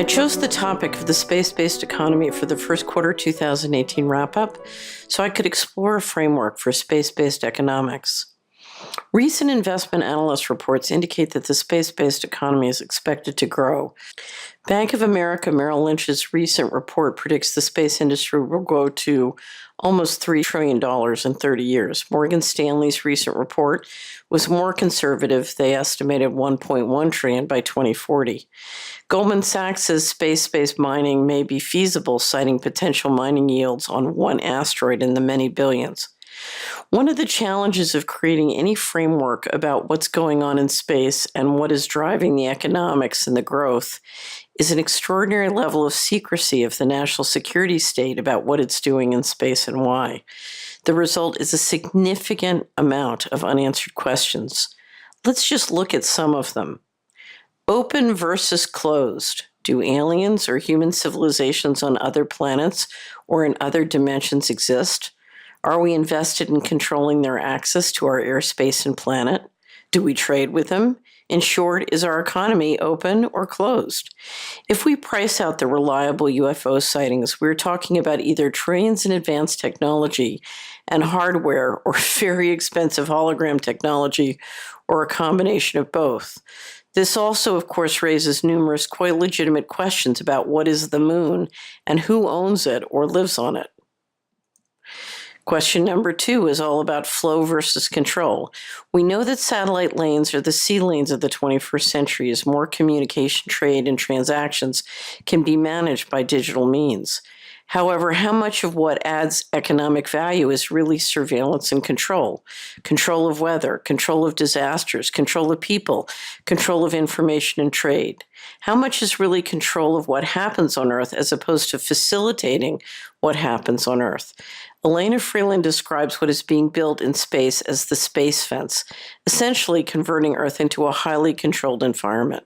I chose the topic of the space-based economy for the first quarter 2018 wrap-up so I could explore a framework for space-based economics. Recent investment analyst reports indicate that the space-based economy is expected to grow. Bank of America Merrill Lynch's recent report predicts the space industry will grow to almost $3 trillion in 30 years. Morgan Stanley's recent report was more conservative. They estimated $1.1 trillion by 2040. Goldman Sachs says space-based mining may be feasible, citing potential mining yields on one asteroid in the many billions. One of the challenges of creating any framework about what's going on in space and what is driving the economics and the growth is an extraordinary level of secrecy of the national security state about what it's doing in space and why. The result is a significant amount of unanswered questions. Let's just look at some of them. Open versus closed. Do aliens or human civilizations on other planets or in other dimensions exist? Are we invested in controlling their access to our airspace and planet? Do we trade with them? In short, is our economy open or closed? If we price out the reliable UFO sightings, we're talking about either trillions in advanced technology and hardware or very expensive hologram technology or a combination of both. This also, of course, raises numerous quite legitimate questions about what is the moon and who owns it or lives on it. Question number 2 is all about flow versus control. We know that satellite lanes are the sea lanes of the 21st century as more communication, trade, and transactions can be managed by digital means. However, how much of what adds economic value is really surveillance and control? Control of weather, control of disasters, control of people, control of information and trade. How much is really control of what happens on Earth as opposed to facilitating what happens on Earth? Elana Freeland describes what is being built in space as the space fence, essentially converting Earth into a highly controlled environment.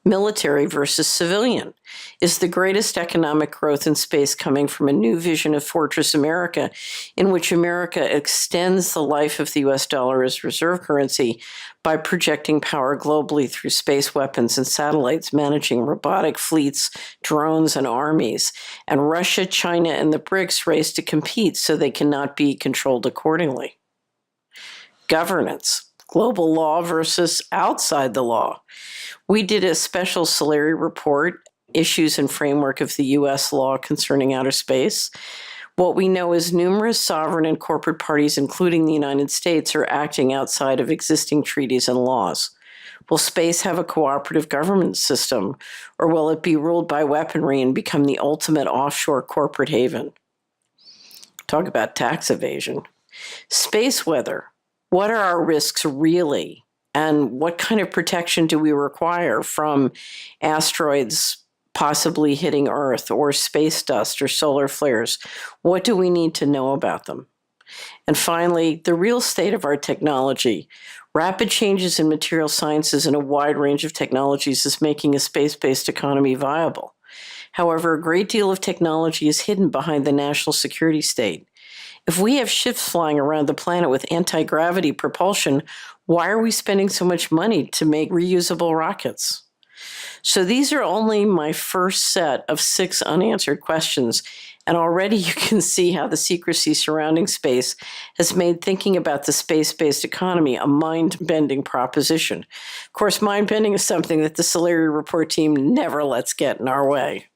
Military versus civilian. Is the greatest economic growth in space coming from a new vision of Fortress America, in which America extends the life of the US dollar as reserve currency by projecting power globally through space weapons and satellites, managing robotic fleets, drones, and armies, and Russia, China, and the BRICS race to compete so they cannot be controlled accordingly? Governance. Global law versus outside the law. We did a special Solari Report, Issues and Framework of the U.S. Law Concerning Outer Space. What we know is numerous sovereign and corporate parties, including the United States, are acting outside of existing treaties and laws. Will space have a cooperative government system, or will it be ruled by weaponry and become the ultimate offshore corporate haven? Talk about tax evasion. Space weather. What are our risks really? And what kind of protection do we require from asteroids possibly hitting Earth, or space dust, or solar flares? What do we need to know about them? And finally, the real state of our technology. Rapid changes in material sciences and a wide range of technologies is making a space-based economy viable. However, a great deal of technology is hidden behind the national security state. If we have ships flying around the planet with anti-gravity propulsion, why are we spending so much money to make reusable rockets? So these are only my first set of 6 unanswered questions, and already you can see how the secrecy surrounding space has made thinking about the space-based economy a mind-bending proposition. Of course, mind-bending is something that the Solari Report team never lets get in our way.